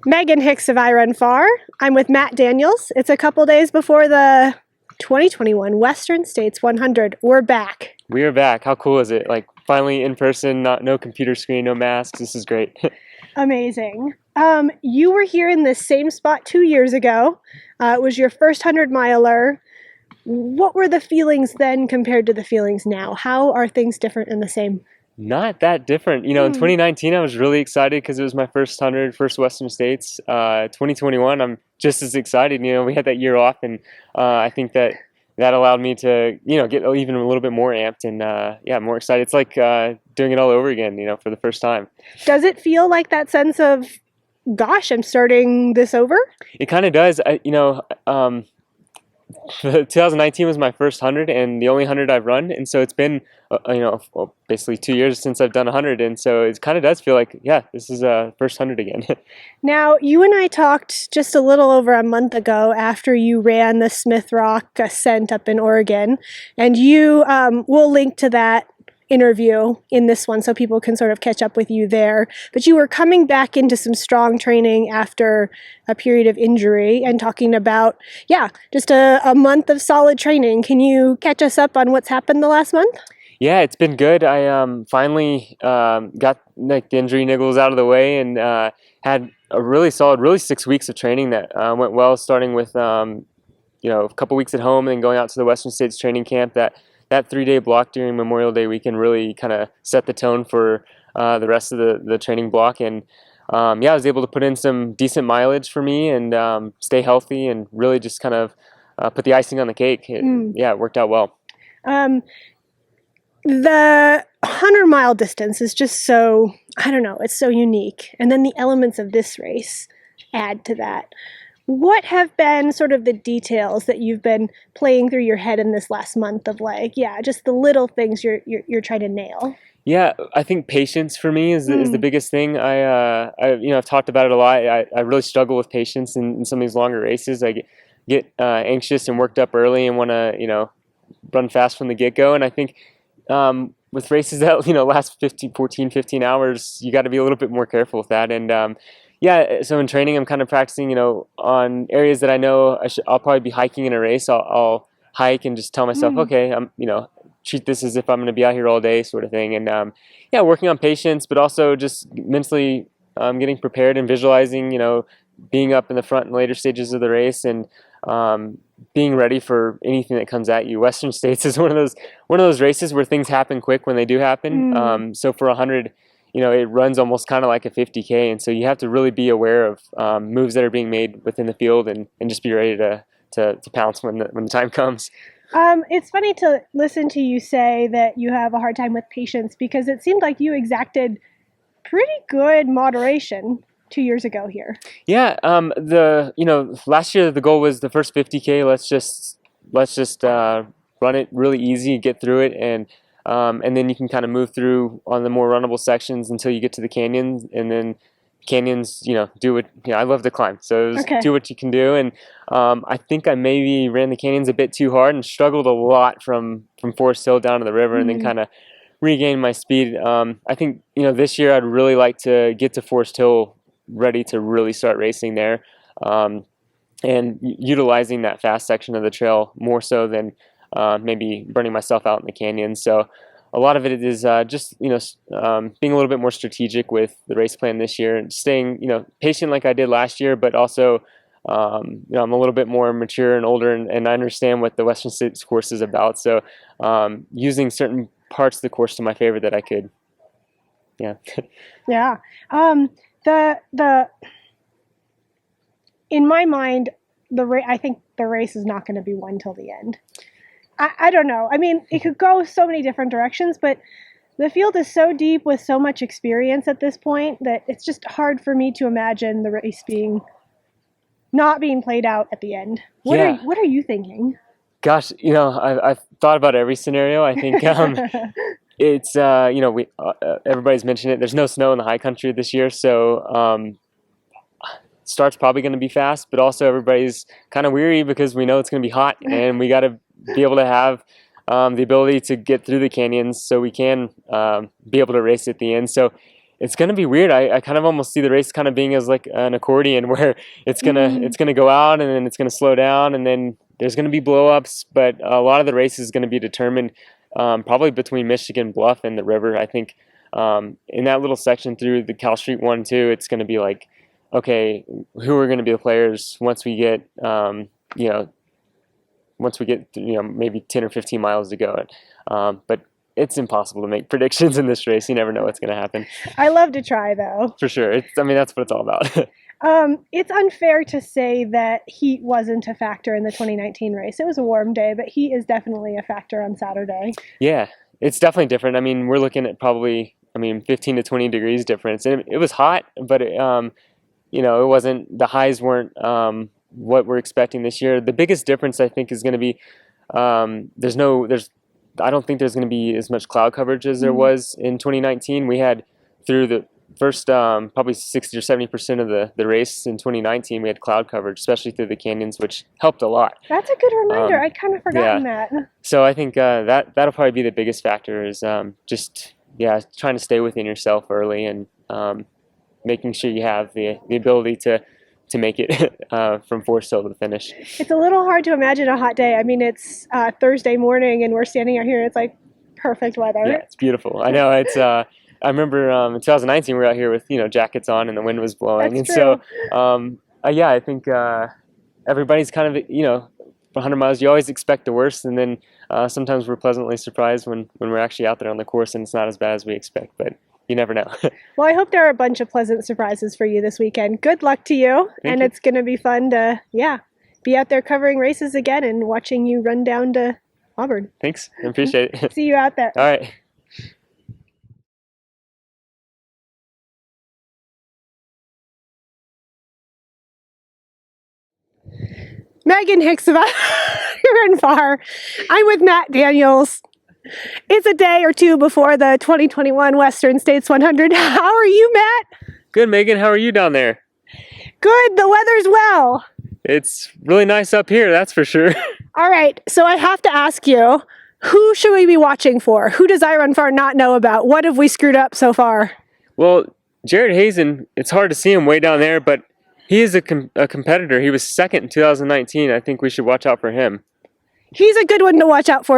Megan Hicks of I Run Far. I'm with Matt Daniels. It's a couple days before the 2021 Western States 100. We're back. We are back. How cool is it? Like finally in person, no computer screen, no masks. This is great. Amazing. You were here in this same spot 2 years ago. It was your first 100-miler. What were the feelings then compared to the feelings now? How are things different and the same? Not that different. In 2019, I was really excited because it was my first 100, first Western States. 2021, I'm just as excited. We had that year off, and I think that allowed me to, get even a little bit more amped and, more excited. It's like doing it all over again, for the first time. Does it feel like that sense of, gosh, I'm starting this over? It kind of does. 2019 was my first 100 and the only 100 I've run, and so it's been basically 2 years since I've done 100, and so it kind of does feel like, yeah, this is first 100 again. Now, you and I talked just a little over a month ago after you ran the Smith Rock Ascent up in Oregon, and we'll link to that interview in this one so people can sort of catch up with you there. But you were coming back into some strong training after a period of injury and talking about, just a month of solid training. Can you catch us up on what's happened the last month? Yeah, it's been good. I finally got the injury niggles out of the way and had a really solid, 6 weeks of training that went well, starting with a couple weeks at home and then going out to the Western States training camp. That 3-day block during Memorial Day weekend really kind of set the tone for the rest of the training block. And I was able to put in some decent mileage for me and stay healthy and really just kind of put the icing on the cake. It worked out well. The 100-mile distance is just so, it's so unique. And then the elements of this race add to that. What have been sort of the details that you've been playing through your head in this last month of just the little things you're trying to nail? Yeah, I think patience for me is the biggest thing. I've talked about it a lot. I really struggle with patience in some of these longer races. I get anxious and worked up early and want to run fast from the get-go. And I think with races that last 15 hours, you got to be a little bit more careful with that. And so in training, I'm kind of practicing, on areas that I know I'll probably be hiking in a race. I'll hike and just tell myself, okay, I'm, treat this as if I'm going to be out here all day, sort of thing. And working on patience, but also just mentally getting prepared and visualizing, being up in the front and later stages of the race and being ready for anything that comes at you. Western States is one of those races where things happen quick when they do happen. So for 100. It runs almost kind of like a 50K, and so you have to really be aware of moves that are being made within the field and just be ready to pounce when the time comes. It's funny to listen to you say that you have a hard time with patience because it seemed like you exacted pretty good moderation 2 years ago here. Yeah, last year the goal was the first 50K. Let's just run it really easy, get through it, and then you can kind of move through on the more runnable sections until you get to the canyons, and then canyons, do what, I love to climb, so do what you can do. And I think I maybe ran the canyons a bit too hard and struggled a lot from Forest Hill down to the river and then kind of regained my speed. I think, this year I'd really like to get to Forest Hill ready to really start racing there and utilizing that fast section of the trail more so than maybe burning myself out in the canyon. So a lot of it is just being a little bit more strategic with the race plan this year and staying patient like I did last year, but also I'm a little bit more mature and older and I understand what the Western States course is about. So using certain parts of the course to my favor that I could. Yeah. In my mind, I think the race is not going to be won till the end. I don't know. I mean, it could go so many different directions, but the field is so deep with so much experience at this point that it's just hard for me to imagine the race not being played out at the end. What are you thinking? Gosh, I've thought about every scenario. I think it's everybody's mentioned it. There's no snow in the high country this year, so start's probably going to be fast, but also everybody's kind of weary because we know it's going to be hot, and we got to be able to have the ability to get through the canyons so we can be able to race at the end. So it's going to be weird. I kind of almost see the race kind of being as like an accordion where it's gonna go out and then it's gonna slow down and then there's gonna be blow-ups. But a lot of the race is going to be determined probably between Michigan Bluff and the river. I think in that little section through the Cal Street 1-2, it's going to be like, okay, who are going to be the players once we get maybe 10 or 15 miles to go. But it's impossible to make predictions in this race. You never know what's going to happen. I love to try, though. For sure. That's what it's all about. It's unfair to say that heat wasn't a factor in the 2019 race. It was a warm day, but heat is definitely a factor on Saturday. Yeah, it's definitely different. I mean, we're looking at probably, 15 to 20 degrees difference. And it was hot, but, it wasn't, the highs weren't what we're expecting this year. The biggest difference, I think, is going to be I don't think there's going to be as much cloud coverage as there was in 2019. We had through the first probably 60 or 70% of the race in 2019, we had cloud coverage, especially through the canyons, which helped a lot. That's a good reminder. I kind of forgotten that. So I think that'll probably be the biggest factor is trying to stay within yourself early and making sure you have the ability to make it from force till to the finish. It's a little hard to imagine a hot day. I mean, it's Thursday morning and we're standing out here. It's like perfect weather. Yeah, it's beautiful. I know. It's. I remember in 2019 we were out here with jackets on and the wind was blowing. That's true. So I think everybody's kind of 100 miles. You always expect the worst, and then sometimes we're pleasantly surprised when we're actually out there on the course and it's not as bad as we expect. But you never know. Well, I hope there are a bunch of pleasant surprises for you this weekend. Good luck to you. Thank you. It's going to be fun to, be out there covering races again and watching you run down to Auburn. Thanks. I appreciate it. See you out there. All right. Megan Hicks of Iron Far. I'm with Matt Daniels. It's a day or two before the 2021 Western States 100. How are you, Matt? Good, Megan. How are you down there? Good. The weather's well. It's really nice up here, that's for sure. All right. So I have to ask you, who should we be watching for? Who does I Run Far not know about? What have we screwed up so far? Well, Jared Hazen, it's hard to see him way down there, but he is a competitor. He was second in 2019. I think we should watch out for him. He's a good one to watch out for.